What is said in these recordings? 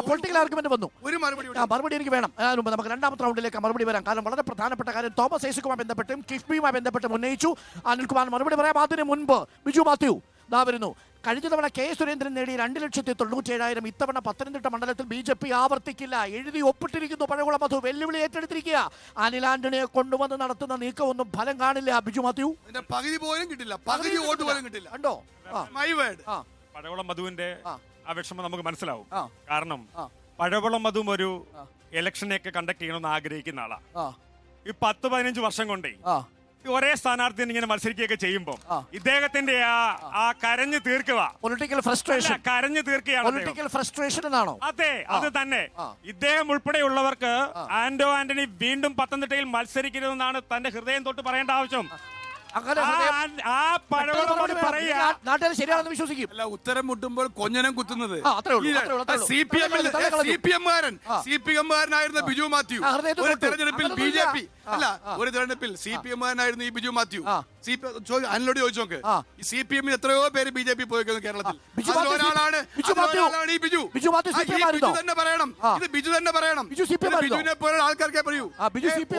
Political argument വന്നു. മറുപടി എനിക്ക് വേണം. നമുക്ക് രണ്ടാമത്തെ റൗണ്ടിലേക്ക് മറുപടി വരാം. കാരണം വളരെ പ്രധാനപ്പെട്ട കാര്യം തോമസ് ഐസക്കുമായി ബന്ധപ്പെട്ടും കിഫ്ബിയുമായി ബന്ധപ്പെട്ടും ഉന്നയിച്ചു. അനിൽകുമാർ മറുപടി പറയാം. അതിന് മുൻപ് ബിജു മാത്യു ദാ വരുന്നു. കഴിഞ്ഞ തവണ കെ സുരേന്ദ്രൻ നേടി 2,97,000. ഇത്തവണ പത്തനംതിട്ട മണ്ഡലത്തിൽ BJP ആവർത്തിക്കില്ല. എഴുതി ഒപ്പിട്ടിരിക്കുന്നു പഴകുളം മധു. വെല്ലുവിളി ഏറ്റെടുത്തിരിക്കുക. അനിൽ ആന്റണിയെ കൊണ്ടുവന്ന് നടത്തുന്ന നീക്കമൊന്നും ഫലം കാണില്ല. ബിജു മാത്യു പകുതി പോലും കിട്ടില്ല, പകുതി വോട്ട് പോലും കിട്ടില്ല. കണ്ടോ? പഴകുളം മധുവിന്റെ ആ വിഷമം നമുക്ക് മനസ്സിലാവും. കാരണം പഴകുളം മധുവും ഒരു ഇലക്ഷനെയൊക്കെ കണ്ടക്ട് ചെയ്യണമെന്ന് ആഗ്രഹിക്കുന്ന ആളാ. ഈ 10-15 വർഷം കൊണ്ടേ ഒരേ സ്ഥാനാർത്ഥി ഇങ്ങനെ മത്സരിക്കുകയൊക്കെ ചെയ്യുമ്പോൾ ഇദ്ദേഹത്തിന്റെ ആ കരഞ്ഞു തീർക്കുക, പൊളിറ്റിക്കൽ ഫ്രസ്ട്രേഷൻ, കരഞ്ഞു തീർക്കുകയാണ്. പൊളിറ്റിക്കൽ ഫ്രസ്ട്രേഷൻ എന്നാണോ? അതെ, അത് തന്നെ. ഇദ്ദേഹം ഉൾപ്പെടെയുള്ളവർക്ക് ആന്റോ ആന്റണി വീണ്ടും പത്തനംതിട്ടയിൽ മത്സരിക്കരുതെന്നാണ് തന്റെ ഹൃദയം തൊട്ട് പറയേണ്ട ആവശ്യം. നാട്ടുകാർ ശരിയാണെന്ന് വിശ്വസിക്കും. അല്ല, ഉത്തരം മുട്ടുമ്പോൾ കൊഞ്ഞനം കുത്തുന്നത് CPM-കാരനായിരുന്ന ബിജു മാത്യു ഒരു തെരഞ്ഞെടുപ്പിൽ BJP അല്ല, ഒരു തെരഞ്ഞെടുപ്പിൽ CPM-കാരനായിരുന്നു ഈ ബിജു മാത്യു. അനിലോട് ചോദിച്ചു നോക്ക്, ഈ CPM എത്രയോ പേര് BJP പോയിരിക്കുന്നു കേരളത്തിൽ. ഒരാളാണ് ഈ ബിജു. ബിജു തന്നെ പറയണം, ഇത് ബിജു തന്നെ പറയണം. ബിജുവിനെ പോലെ ആൾക്കാർക്കേ പറയൂ.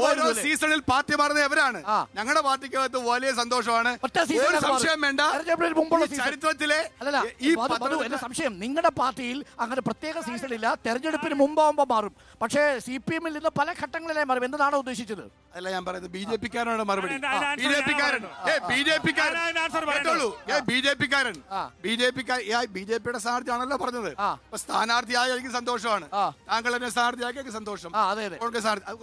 ഓരോ സീസണിൽ പാർട്ടി മാറുന്ന എവരാണ്. ഞങ്ങളുടെ പാർട്ടിക്കകത്ത് വലിയ സന്തോഷമാണ്, ഒരു സംശയം വേണ്ട. ചരിത്രത്തിലെ എന്റെ സംശയം, നിങ്ങളുടെ പാർട്ടിയിൽ അങ്ങനെ പ്രത്യേക സീസണില്ല, തെരഞ്ഞെടുപ്പിന് മുമ്പാകുമ്പോ മാറും. പക്ഷേ CPM-ൽ നിന്ന് പല ഘട്ടങ്ങളിലെ മാറും. എന്താണ് ഉദ്ദേശിച്ചത്? അല്ല, ഞാൻ പറയുന്നത് BJP-കാരനാണ് മറുപടി. BJP-യുടെ സ്ഥാനാർത്ഥിയാണല്ലോ പറഞ്ഞത്. സ്ഥാനാർത്ഥിയായ എനിക്ക് സന്തോഷമാണ്, താങ്കൾ എന്നെ സ്ഥാനാർത്ഥിയാക്കി എനിക്ക് സന്തോഷം.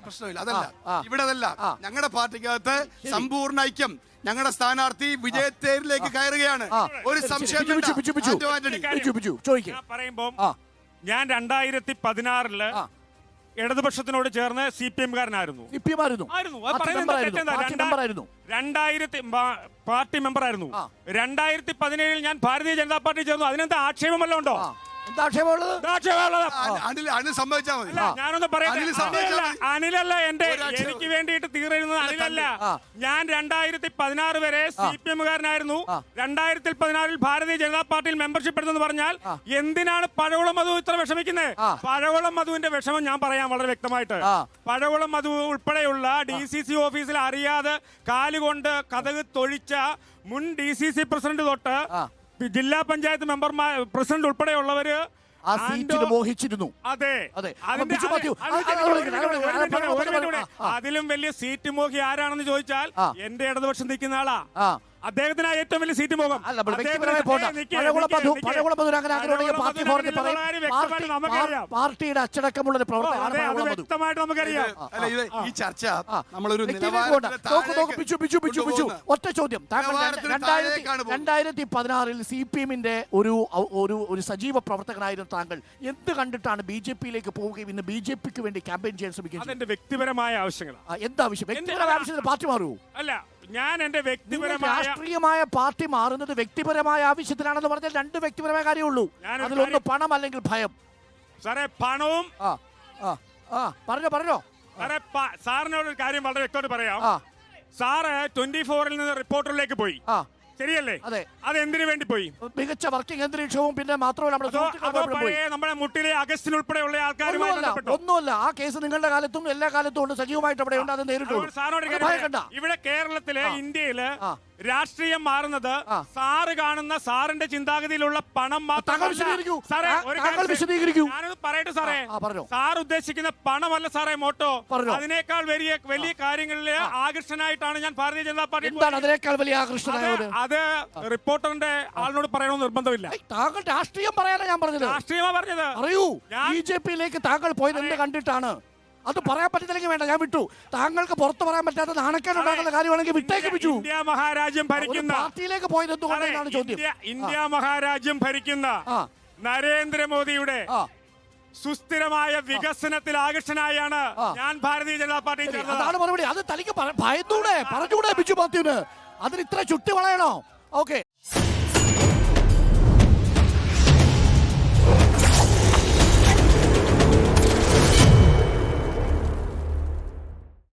പ്രശ്നമില്ല, അതല്ല ഇവിടെ, അതല്ല. ഞങ്ങളുടെ പാർട്ടിക്കകത്ത് സമ്പൂർണ്ണ ഐക്യം. ഞങ്ങളുടെ സ്ഥാനാർത്ഥി വിജയത്തേരിലേക്ക് കയറുകയാണ്, ഒരു സംശയം. പറയുമ്പോ ഞാൻ 2016 ഇടതുപക്ഷത്തിനോട് ചേർന്ന് CPM-കാരനായിരുന്നു. പാർട്ടി മെമ്പറായിരുന്നു. 2017 ഞാൻ ഭാരതീയ ജനതാ പാർട്ടി ചേർന്നു. അതിനെന്താ ആക്ഷേപമല്ല ഉണ്ടോ? ഞാനൊന്ന് പറയാം. അനിലല്ല എനിക്ക് വേണ്ടിയിട്ട് തീരെഴുതുന്നത് അനിലല്ല. ഞാൻ 2016 വരെ CPM-കാരനായിരുന്നു. 2016 ഭാരതീയ ജനതാ പാർട്ടിയിൽ മെമ്പർഷിപ്പ് എടുത്തെന്ന് പറഞ്ഞാൽ എന്തിനാണ് പഴകുളം മധു ഇത്ര വിഷമിക്കുന്നത്? പഴകുളം മധുവിന്റെ വിഷമം ഞാൻ പറയാം വളരെ വ്യക്തമായിട്ട്. പഴകുളം മധു ഉൾപ്പെടെയുള്ള DCC ഓഫീസിൽ അറിയാതെ കാലുകൊണ്ട് കതക് തൊഴിച്ച മുൻ DCC പ്രസിഡന്റ് തൊട്ട് ജില്ലാ പഞ്ചായത്ത് മെമ്പർമാർ, പ്രസിഡന്റ് ഉൾപ്പെടെയുള്ളവര് മോഹിച്ചിരുന്നു. അതെ, അതിലും വലിയ സീറ്റ് മോഹി ആരാണെന്ന് ചോദിച്ചാൽ എന്റെ ഇടതുപക്ഷം നിൽക്കുന്ന ആളാ. അദ്ദേഹത്തിനാ ഏറ്റവും വലിയ സീറ്റ് മോഹം. പാർട്ടിയുടെ അച്ചടക്കമുള്ള വ്യക്തമായിട്ട് നമുക്കറിയാം. ഈ ചർച്ച നമ്മളൊരു ഒറ്റ ചോദ്യം. 2016 CPM-ന്റെ ഒരു സജീവ പ്രവർത്തകനായിരുന്നു താങ്കൾ. എന്ത് കണ്ടിട്ടാണ് BJP-യിലേക്ക് പോവുകയും ഇന്ന് BJP-ക്ക് വേണ്ടി ക്യാമ്പയിൻ ചെയ്യാൻ ശ്രമിക്കുകയും? അതെന്റെ വ്യക്തിപരമായ ആവശ്യങ്ങളാണ്. എന്താവശ്യം? വ്യക്തിപരമായ ആവശ്യത്തിന് പാർട്ടി മാറൂ? അല്ല, ഞാൻ എന്റെ വ്യക്തിപരമായ രാഷ്ട്രീയമായ പാർട്ടി മാറുന്നത് വ്യക്തിപരമായ ആവശ്യത്തിനാണെന്ന് പറഞ്ഞാൽ രണ്ട് വ്യക്തിപരമായ കാര്യമുള്ളൂ. അതിലൊന്ന് പണം അല്ലെങ്കിൽ ഭയം. സാറേ, പണവും പറഞ്ഞോ സാറേ. സാറിനോട് ഒരു കാര്യം വളരെ വ്യക്തമായിട്ട് പറയാം. സാറ് 24-ൽ നിന്ന് റിപ്പോർട്ടറിലേക്ക് പോയി, ശരിയല്ലേ? അത് എന്തിനു വേണ്ടി പോയി? മികച്ച വർക്കിംഗ് അന്തരീക്ഷവും പിന്നെ മാത്രമല്ല നമ്മുടെ മുട്ടിലെ അഗസ്റ്റിൻ ഉൾപ്പെടെയുള്ള ആൾക്കാരുമായി ഒന്നുമല്ല. ആ കേസ് നിങ്ങളുടെ കാലത്തും എല്ലാ കാലത്തും ഉണ്ട്, സജീവമായിട്ട് അവിടെ ഉണ്ട്. അത് നേരിട്ടു. ഇവിടെ കേരളത്തിലെ, ഇന്ത്യയില് രാഷ്ട്രീയം മാറുന്നത് സാറ് കാണുന്ന സാറിന്റെ ചിന്താഗതിയിലുള്ള പണം മാത്രം. ഞാനത് പറയട്ടെ സാറേ, സാർ ഉദ്ദേശിക്കുന്ന പണമല്ല സാറേ മോട്ടോ. അതിനേക്കാൾ വലിയ കാര്യങ്ങളിൽ ആകർഷനായിട്ടാണ് ഞാൻ ഭാരതീയ ജനതാ പാർട്ടി. അത് റിപ്പോർട്ടറിന്റെ ആളിനോട് പറയണമെന്ന് നിർബന്ധമില്ല. താങ്കൾ രാഷ്ട്രീയം പറയാനാണ് ഞാൻ പറഞ്ഞത്. രാഷ്ട്രീയമാ പറഞ്ഞത്. അറിയൂ, BJP-യിലേക്ക് താങ്കൾ പോയത് എന്ത് കണ്ടിട്ടാണ്? അത് പറയാൻ പറ്റില്ലെങ്കിൽ വേണ്ട, ഞാൻ വിട്ടു. താങ്കൾക്ക് പുറത്ത് പറയാൻ പറ്റാത്ത നാണക്കേടുണ്ടാക്കുന്ന കാര്യമാണെങ്കിൽ വിട്ടേക്ക്. ഇന്ത്യ മഹാരാജ്യം ഭരിക്കുന്ന പാർട്ടിയിലേക്ക് പോയത് എന്തുകൊണ്ടാണ് ചോദ്യം. ഇന്ത്യ മഹാരാജ്യം ഭരിക്കുന്ന നരേന്ദ്രമോദിയുടെ സുസ്ഥിരമായ വികസനത്തിൽ ആകർഷനായാണ് ഞാൻ ഭാരതീയ ജനതാ പാർട്ടി ചേർന്നത്. അതാണ് മറുപടി. അത് തനിക്ക് ഭയന്നൂടെ പറഞ്ഞൂടെ ബിജു മാത്യുവിന്? അതിന് ഇത്ര ചുട്ടി വളയണോ? ഓക്കെ.